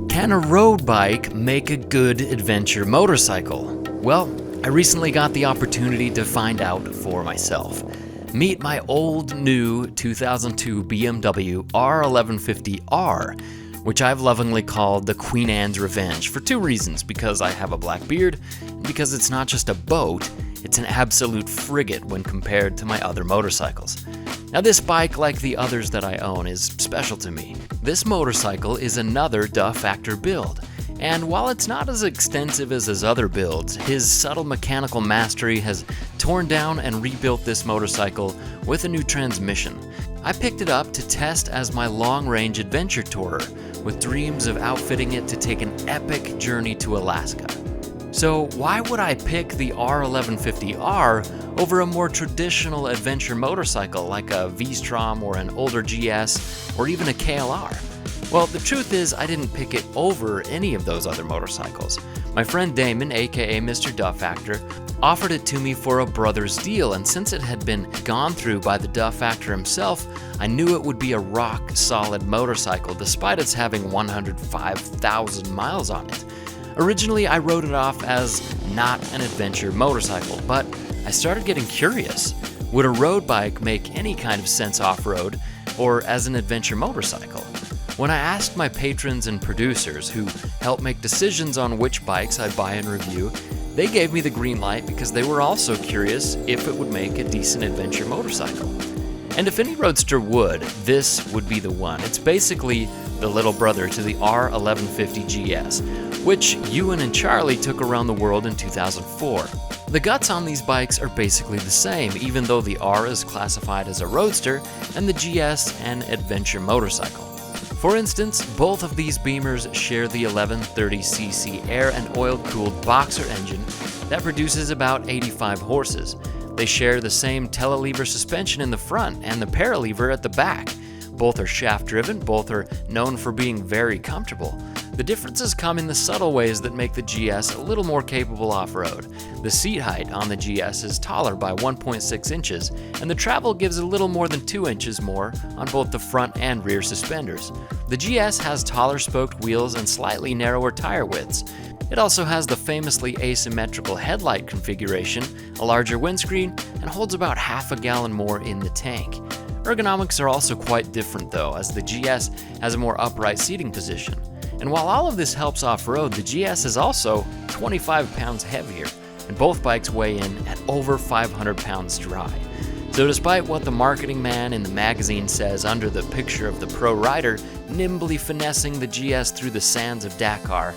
Can a road bike make a good adventure motorcycle? Well, I recently got the opportunity to find out for myself. Meet my old new 2002 BMW R1150R, which I've lovingly called the Queen Anne's Revenge for two reasons: because I have a black beard, and because it's not just a boat, it's an absolute frigate when compared to my other motorcycles. Now this bike, like the others that I own, is special to me. This motorcycle is another Duh Factor build, and while it's not as extensive as his other builds, his subtle mechanical mastery has torn down and rebuilt this motorcycle with a new transmission. I picked it up to test as my long-range adventure tourer, with dreams of outfitting it to take an epic journey to Alaska. So why would I pick the R1150R over a more traditional adventure motorcycle like a V-Strom or an older GS or even a KLR? Well, the truth is I didn't pick it over any of those other motorcycles. My friend Damon, aka Mr. Duh Factor, offered it to me for a brother's deal, and since it had been gone through by the Duh Factor himself, I knew it would be a rock-solid motorcycle despite its having 105,000 miles on it. Originally, I wrote it off as not an adventure motorcycle, but I started getting curious. Would a road bike make any kind of sense off-road or as an adventure motorcycle? When I asked my patrons and producers who help make decisions on which bikes I'd buy and review, they gave me the green light because they were also curious if it would make a decent adventure motorcycle. And if any roadster would, this would be the one. It's basically the little brother to the R1150 GS, which Ewan and Charlie took around the world in 2004. The guts on these bikes are basically the same, even though the R is classified as a roadster and the GS an adventure motorcycle. For instance, both of these Beamers share the 1130cc air and oil-cooled boxer engine that produces about 85 horses. They share the same telelever suspension in the front and the paralever at the back. Both are shaft-driven, both are known for being very comfortable. The differences come in the subtle ways that make the GS a little more capable off-road. The seat height on the GS is taller by 1.6 inches, and the travel gives a little more than 2 inches more on both the front and rear suspenders. The GS has taller spoked wheels and slightly narrower tire widths. It also has the famously asymmetrical headlight configuration, a larger windscreen, and holds about half a gallon more in the tank. Ergonomics are also quite different though, as the GS has a more upright seating position. And while all of this helps off-road, the GS is also 25 pounds heavier, and both bikes weigh in at over 500 pounds dry. So despite what the marketing man in the magazine says under the picture of the pro rider nimbly finessing the GS through the sands of Dakar,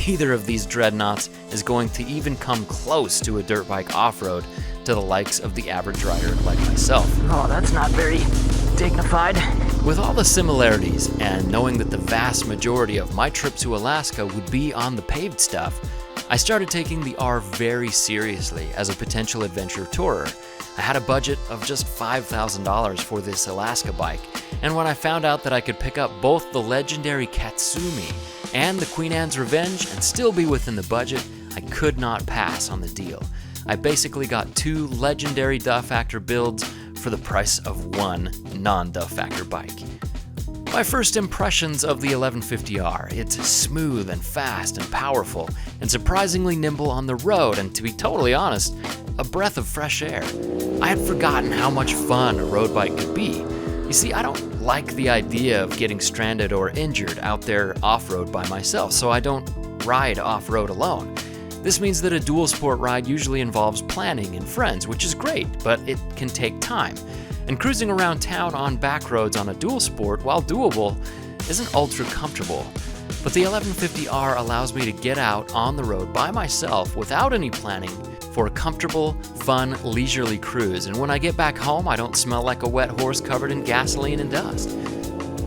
neither of these dreadnoughts is going to even come close to a dirt bike off-road to the likes of the average rider like myself. Oh, that's not very dignified. With all the similarities, and knowing that the vast majority of my trip to Alaska would be on the paved stuff, I started taking the R very seriously as a potential adventure tourer. I had a budget of just $5,000 for this Alaska bike, and when I found out that I could pick up both the legendary Katsumi and the Queen Anne's Revenge and still be within the budget, I could not pass on the deal. I basically got two legendary Duh Factor builds for the price of one non-Duh Factor bike. My first impressions of the 1150R, it's smooth and fast and powerful and surprisingly nimble on the road, and to be totally honest, a breath of fresh air. I had forgotten how much fun a road bike could be. You see, I don't like the idea of getting stranded or injured out there off-road by myself, so I don't ride off-road alone. This means that a dual sport ride usually involves planning and friends, which is great, but it can take time. And cruising around town on back roads on a dual sport, while doable, isn't ultra comfortable. But the 1150R allows me to get out on the road by myself without any planning for a comfortable, fun, leisurely cruise. And when I get back home, I don't smell like a wet horse covered in gasoline and dust.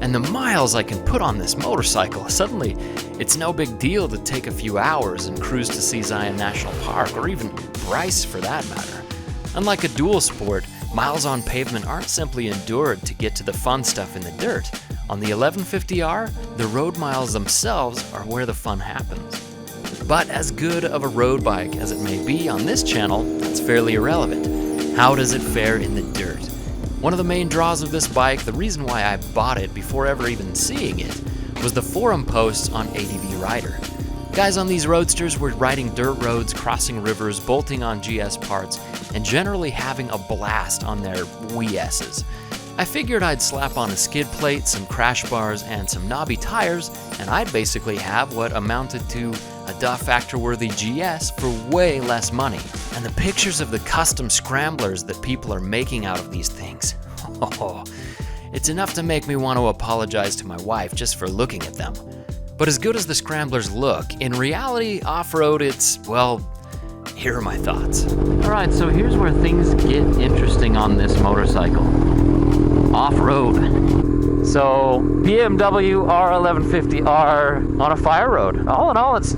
And the miles I can put on this motorcycle, suddenly it's no big deal to take a few hours and cruise to see Zion National Park, or even Bryce for that matter. Unlike a dual sport, miles on pavement aren't simply endured to get to the fun stuff in the dirt. On the 1150R, the road miles themselves are where the fun happens. But as good of a road bike as it may be on this channel, that's fairly irrelevant. How does it fare in the dirt? One of the main draws of this bike, the reason why I bought it before ever even seeing it, was the forum posts on eveRider. Guys on these roadsters were riding dirt roads, crossing rivers, bolting on GS parts, and generally having a blast on their Wii S's. I figured I'd slap on a skid plate, some crash bars, and some knobby tires, and I'd basically have what amounted to a Duff Factor-worthy GS for way less money. And the pictures of the custom scramblers that people are making out of these things, it's enough to make me want to apologize to my wife just for looking at them. But as good as the scramblers look, in reality, off-road, it's, well, here are my thoughts. Alright, so here's where things get interesting on this motorcycle. Off-road. So, BMW R1150R on a fire road. All in all, it's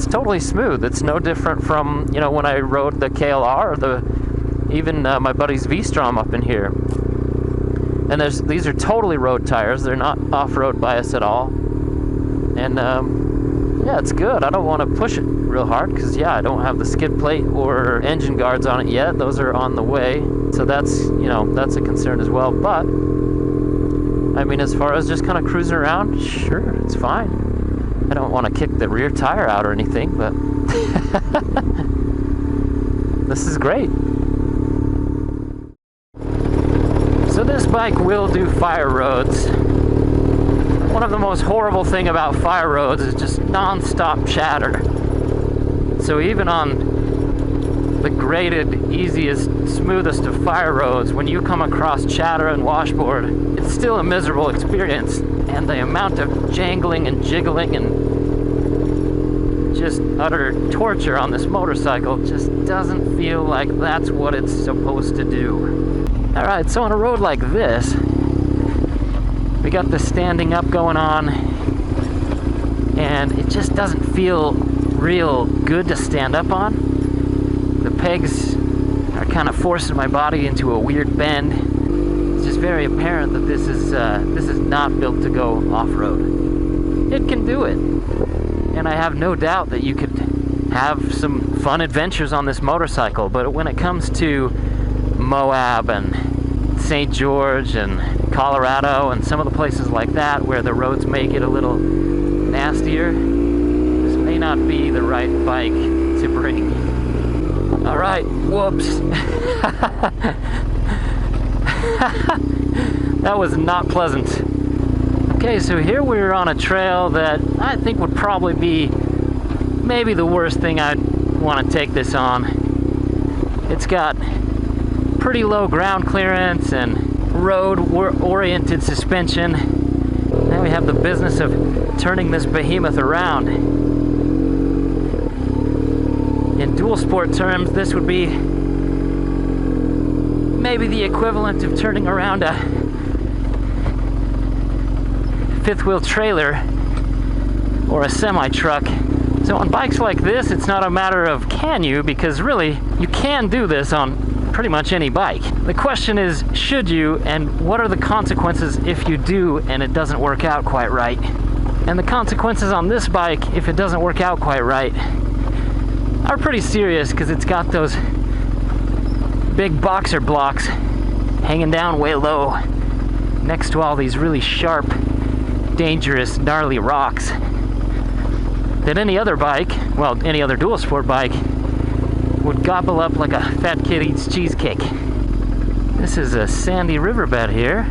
totally smooth. It's no different from, when I rode the KLR or even my buddy's V-Strom up in here. And these are totally road tires. They're not off-road bias at all. And yeah, it's good. I don't want to push it real hard because I don't have the skid plate or engine guards on it yet. Those are on the way. So that's a concern as well. But I mean, as far as just kind of cruising around, sure, it's fine. I don't want to kick the rear tire out or anything, but this is great. So this bike will do fire roads. One of the most horrible thing about fire roads is just non-stop chatter. So even on the graded, easiest, smoothest of fire roads, when you come across chatter and washboard, it's still a miserable experience. And the amount of jangling and jiggling and just utter torture on this motorcycle just doesn't feel like that's what it's supposed to do. Alright, so on a road like this, we got the standing up going on, and it just doesn't feel real good to stand up on. The pegs are kind of forcing my body into a weird bend. It's just very apparent that this is not built to go off-road. It can do it, and I have no doubt that you could have some fun adventures on this motorcycle, but when it comes to Moab and St. George and Colorado and some of the places like that where the roads make it a little nastier, this may not be the right bike to bring. Alright, whoops. That was not pleasant. Okay, so here we're on a trail that I think would probably be maybe the worst thing I'd want to take this on. It's got pretty low ground clearance and road-oriented suspension. Now we have the business of turning this behemoth around. In dual sport terms, this would be maybe the equivalent of turning around a fifth-wheel trailer or a semi-truck. So on bikes like this, it's not a matter of can you, because really, you can do this on pretty much any bike. The question is, should you, and what are the consequences if you do and it doesn't work out quite right? And the consequences on this bike, if it doesn't work out quite right, are pretty serious, because it's got those big boxer blocks hanging down way low next to all these really sharp, dangerous, gnarly rocks that any other bike, well, any other dual sport bike, would gobble up like a fat kid eats cheesecake. This is a sandy riverbed here.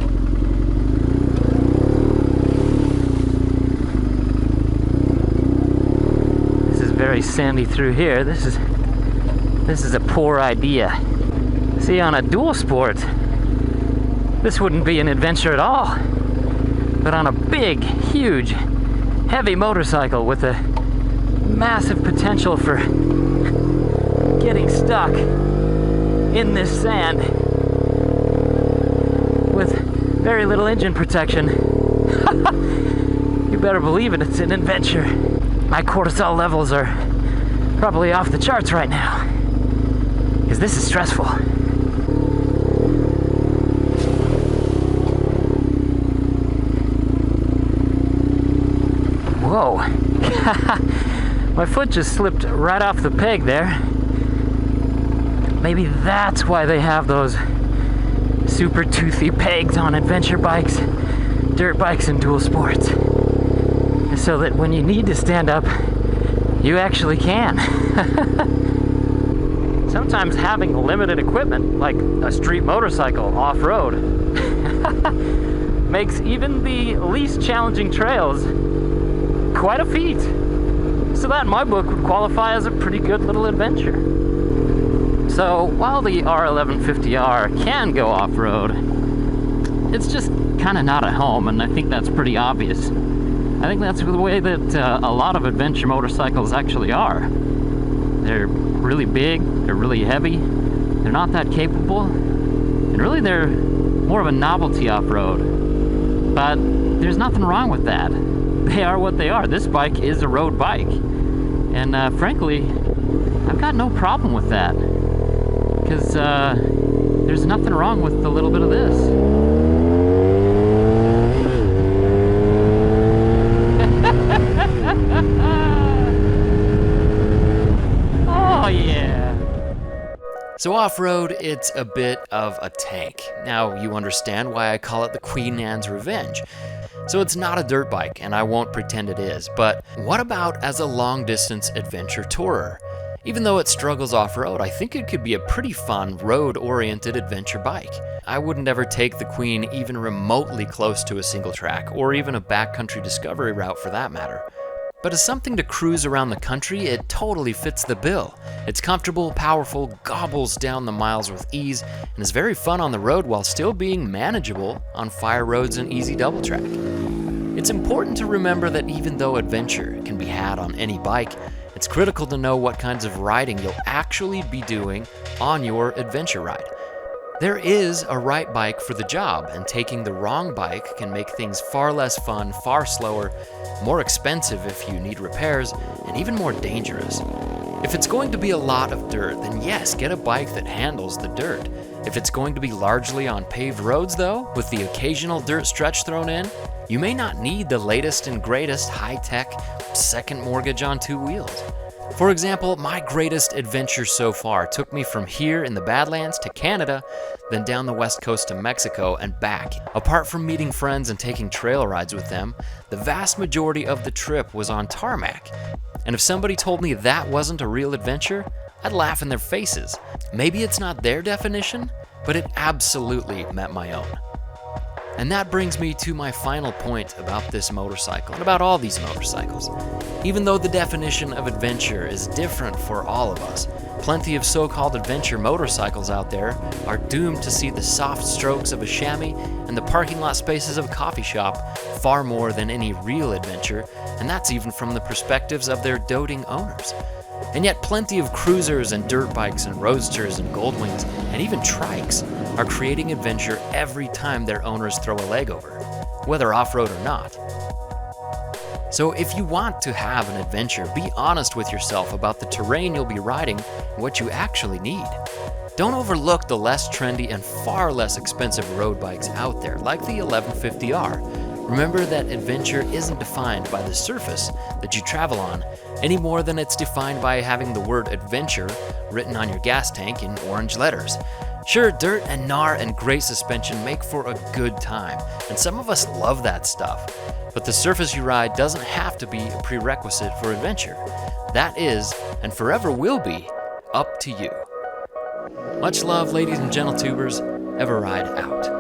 This is very sandy through here. This is a poor idea. See, on a dual sport, this wouldn't be an adventure at all. But on a big, huge, heavy motorcycle with a massive potential for getting stuck in this sand with very little engine protection, you better believe it, it's an adventure. My cortisol levels are probably off the charts right now, because this is stressful. Whoa. My foot just slipped right off the peg there. Maybe that's why they have those super toothy pegs on adventure bikes, dirt bikes, and dual sports. So that when you need to stand up, you actually can. Sometimes having limited equipment, like a street motorcycle off-road, makes even the least challenging trails quite a feat. So that in my book would qualify as a pretty good little adventure. So while the R1150R can go off-road, it's just kind of not at home, and I think that's pretty obvious. I think that's the way that a lot of adventure motorcycles actually are. They're really big, they're really heavy, they're not that capable, and really they're more of a novelty off-road. But there's nothing wrong with that. They are what they are. This bike is a road bike. And frankly, I've got no problem with that. Because there's nothing wrong with a little bit of this. Oh yeah. So off-road, it's a bit of a tank. Now you understand why I call it the Queen Anne's Revenge. So it's not a dirt bike, and I won't pretend it is, but what about as a long-distance adventure tourer? Even though it struggles off-road, I think it could be a pretty fun road-oriented adventure bike. I wouldn't ever take the Queen even remotely close to a single track, or even a backcountry discovery route for that matter. But as something to cruise around the country, it totally fits the bill. It's comfortable, powerful, gobbles down the miles with ease, and is very fun on the road while still being manageable on fire roads and easy double track. It's important to remember that even though adventure can be had on any bike, it's critical to know what kinds of riding you'll actually be doing on your adventure ride. There is a right bike for the job, and taking the wrong bike can make things far less fun, far slower, more expensive if you need repairs, and even more dangerous. If it's going to be a lot of dirt, then yes, get a bike that handles the dirt. If it's going to be largely on paved roads though, with the occasional dirt stretch thrown in, you may not need the latest and greatest high-tech second mortgage on two wheels. For example, my greatest adventure so far took me from here in the Badlands to Canada, then down the west coast to Mexico and back. Apart from meeting friends and taking trail rides with them, the vast majority of the trip was on tarmac. And if somebody told me that wasn't a real adventure, I'd laugh in their faces. Maybe it's not their definition, but it absolutely met my own. And that brings me to my final point about this motorcycle, and about all these motorcycles. Even though the definition of adventure is different for all of us, plenty of so-called adventure motorcycles out there are doomed to see the soft strokes of a chamois and the parking lot spaces of a coffee shop far more than any real adventure, and that's even from the perspectives of their doting owners. And yet plenty of cruisers and dirt bikes and roadsters and goldwings and even trikes are creating adventure every time their owners throw a leg over, whether off-road or not. So if you want to have an adventure, be honest with yourself about the terrain you'll be riding and what you actually need. Don't overlook the less trendy and far less expensive road bikes out there, like the 1150R. Remember that adventure isn't defined by the surface that you travel on, any more than it's defined by having the word adventure written on your gas tank in orange letters. Sure, dirt and gnar and great suspension make for a good time, and some of us love that stuff. But the surface you ride doesn't have to be a prerequisite for adventure. That is, and forever will be, up to you. Much love, ladies and gentle tubers. eveRide out.